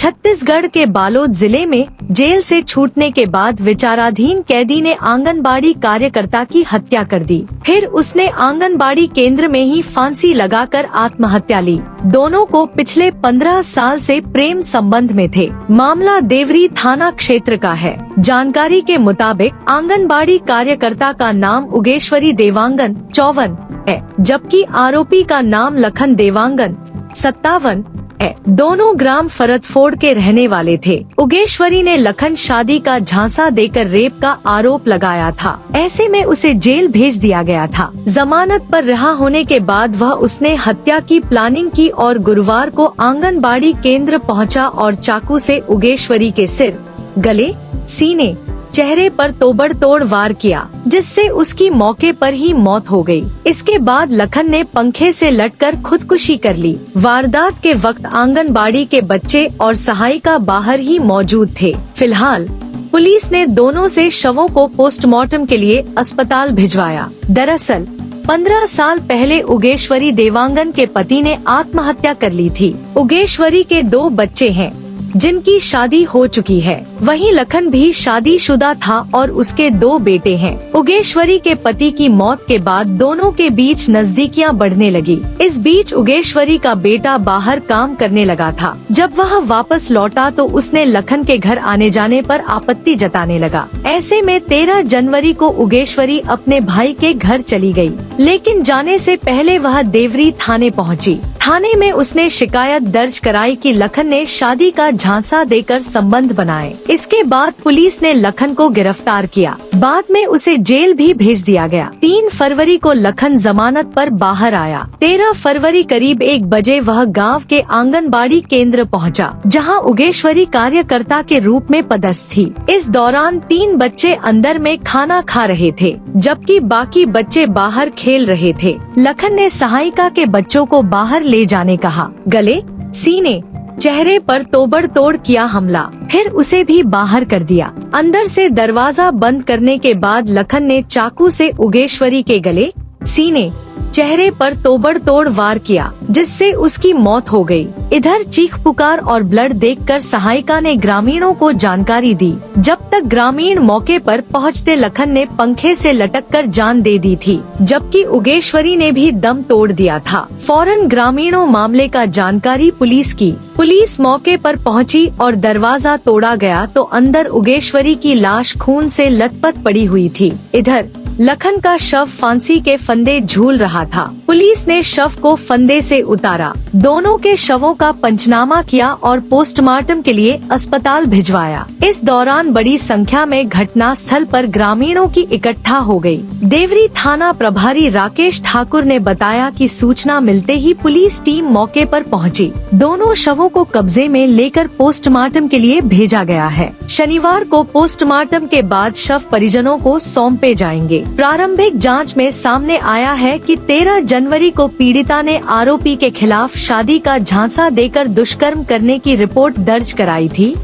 छत्तीसगढ़ के बालोद जिले में जेल से छूटने के बाद विचाराधीन कैदी ने आंगनबाड़ी कार्यकर्ता की हत्या कर दी। फिर उसने आंगनबाड़ी केंद्र में ही फांसी लगाकर आत्महत्या ली। दोनों को पिछले 15 साल से प्रेम संबंध में थे। मामला देवरी थाना क्षेत्र का है। जानकारी के मुताबिक आंगनबाड़ी कार्यकर्ता का नाम उगेश्वरी देवांगन 54 है, जबकि आरोपी का नाम लखन देवांगन 57 है। दोनों ग्राम फरदफोड़ के रहने वाले थे। उगेश्वरी ने लखन शादी का झांसा देकर रेप का आरोप लगाया था। ऐसे में उसे जेल भेज दिया गया था। जमानत पर रिहा होने के बाद वह उसने हत्या की प्लानिंग की और गुरुवार को आंगनबाड़ी केंद्र पहुंचा और चाकू से उगेश्वरी के सिर, गले, सीने, चेहरे पर तोबड़तोड़ वार किया, जिससे उसकी मौके पर ही मौत हो गई। इसके बाद लखन ने पंखे से लटकर खुदकुशी कर ली। वारदात के वक्त आंगनबाड़ी के बच्चे और सहायिका बाहर ही मौजूद थे। फिलहाल पुलिस ने दोनों से शवों को पोस्टमार्टम के लिए अस्पताल भिजवाया। दरअसल 15 साल पहले उगेश्वरी देवांगन के पति ने आत्महत्या कर ली थी। उगेश्वरी के 2 बच्चे हैं, जिनकी शादी हो चुकी है। वहीं लखन भी शादीशुदा था और उसके 2 बेटे हैं। उगेश्वरी के पति की मौत के बाद दोनों के बीच नजदीकियां बढ़ने लगी। इस बीच उगेश्वरी का बेटा बाहर काम करने लगा था। जब वह वापस लौटा तो उसने लखन के घर आने जाने पर आपत्ति जताने लगा। ऐसे में 13 जनवरी को उगेश्वरी अपने भाई के घर चली गई, लेकिन जाने से पहले वह देवरी थाने पहुंची। थाने में उसने शिकायत दर्ज कराई कि लखन ने शादी का झांसा देकर संबंध बनाए। इसके बाद पुलिस ने लखन को गिरफ्तार किया। बाद में उसे जेल भी भेज दिया गया। 3 फरवरी को लखन जमानत पर बाहर आया। 13 फरवरी करीब 1 बजे वह गांव के आंगनबाड़ी केंद्र पहुंचा, जहां उगेश्वरी कार्यकर्ता के रूप में पदस्थ थी। इस दौरान 3 बच्चे अंदर में खाना खा रहे थे, जबकि बाकी बच्चे बाहर खेल रहे थे। लखन ने सहायिका के बच्चों को बाहर ले जाने कहा। गले, सीने, चेहरे पर तोबड़तोड़ किया हमला, फिर उसे भी बाहर कर दिया। अंदर से दरवाजा बंद करने के बाद लखन ने चाकू से उगेश्वरी के गले, सीने, चेहरे पर तोबड़तोड़ वार किया, जिससे उसकी मौत हो गई। इधर चीख पुकार और ब्लड देखकर सहायिका ने ग्रामीणों को जानकारी दी। जब तक ग्रामीण मौके पर पहुंचते लखन ने पंखे से लटककर जान दे दी थी, जबकि उगेश्वरी ने भी दम तोड़ दिया था। फौरन ग्रामीणों मामले का जानकारी पुलिस की। पुलिस मौके पर पहुंची और दरवाजा तोड़ा गया तो अंदर उगेश्वरी की लाश खून से लथपथ पड़ी हुई थी। इधर लखन का शव फांसी के फंदे झूल रहा था। पुलिस ने शव को फंदे से उतारा। दोनों के शवों का पंचनामा किया और पोस्टमार्टम के लिए अस्पताल भिजवाया। इस दौरान बड़ी संख्या में घटनास्थल पर ग्रामीणों की इकट्ठा हो गई। देवरी थाना प्रभारी राकेश ठाकुर ने बताया कि सूचना मिलते ही पुलिस टीम मौके पर पहुंची। दोनों शवों को कब्जे में लेकर पोस्टमार्टम के लिए भेजा गया है। शनिवार को पोस्टमार्टम के बाद शव परिजनों को सौंपे जाएंगे। प्रारंभिक जांच में सामने आया है कि 13 जनवरी को पीड़िता ने आरोपी के खिलाफ शादी का झांसा देकर दुष्कर्म करने की रिपोर्ट दर्ज कराई थी,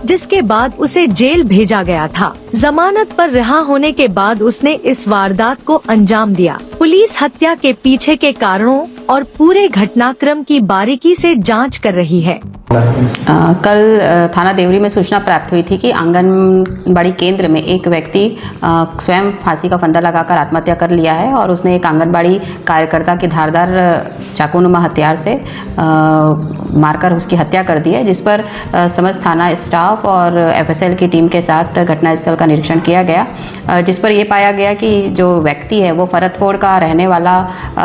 जिसके बाद उसे जेल भेजा गया था। जमानत पर रिहा होने के बाद उसने इस वारदात को अंजाम दिया। पुलिस हत्या के पीछे के कारणों और पूरे घटनाक्रम की बारीकी से जांच कर रही है। कल थाना देवरी में सूचना प्राप्त हुई थी कि आंगनबाड़ी केंद्र में एक व्यक्ति स्वयं फांसी का फंदा लगाकर आत्महत्या कर लिया है और उसने एक आंगनबाड़ी कार्यकर्ता की धारदार चाकूनुमा हथियार से मारकर उसकी हत्या कर दी है, जिस पर समस्त थाना स्टाफ और एफएसएल की टीम के साथ घटनास्थल का निरीक्षण किया गया, जिस पर यह पाया गया कि जो व्यक्ति है वो फरदफोड़ का रहने वाला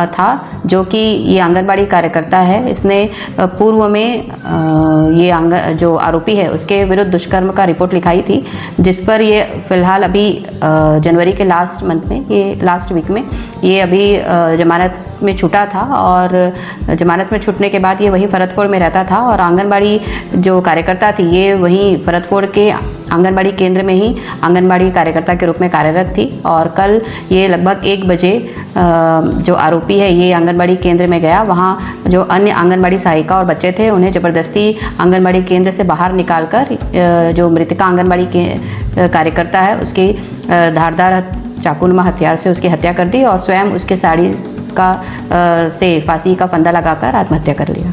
था, जो कि ये आंगनबाड़ी कार्यकर्ता है। इसने पूर्व में ये जो आरोपी है उसके विरुद्ध दुष्कर्म का रिपोर्ट लिखाई थी, जिस पर ये फिलहाल अभी जनवरी के लास्ट वीक में ये अभी जमानत में छूटा था और जमानत में छूटने के बाद ये वहीं फरदफोड़ में रहता था और आंगनबाड़ी जो कार्यकर्ता थी ये वहीं फरदफोड़ के आंगनबाड़ी केंद्र में ही आंगनबाड़ी कार्यकर्ता के रूप में कार्यरत थी। और कल ये लगभग 1 बजे जो आरोपी है ये आंगनबाड़ी केंद्र में गया। वहाँ जो अन्य आंगनबाड़ी सहायिका और बच्चे थे उन्हें ज़बरदस्ती आंगनबाड़ी केंद्र से बाहर निकालकर जो मृतका आंगनबाड़ी के कार्यकर्ता है उसकी धारदार चाकूनुमा हथियार से उसकी हत्या कर दी और स्वयं उसके साड़ी का से फांसी का फंदा लगाकर आत्महत्या कर लिया।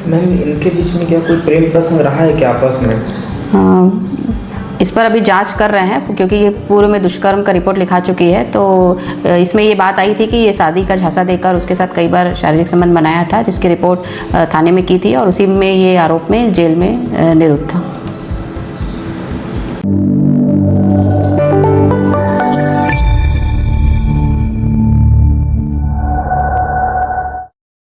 मैम इनके बीच में क्या कोई प्रेम प्रसंग रहा है क्या आपस में? इस पर अभी जांच कर रहे हैं, क्योंकि ये पूर्व में दुष्कर्म का रिपोर्ट लिखा चुकी है। तो इसमें ये बात आई थी कि ये शादी का झांसा देकर उसके साथ कई बार शारीरिक संबंध बनाया था, जिसकी रिपोर्ट थाने में की थी और उसी में ये आरोप में जेल में निरुद्ध था।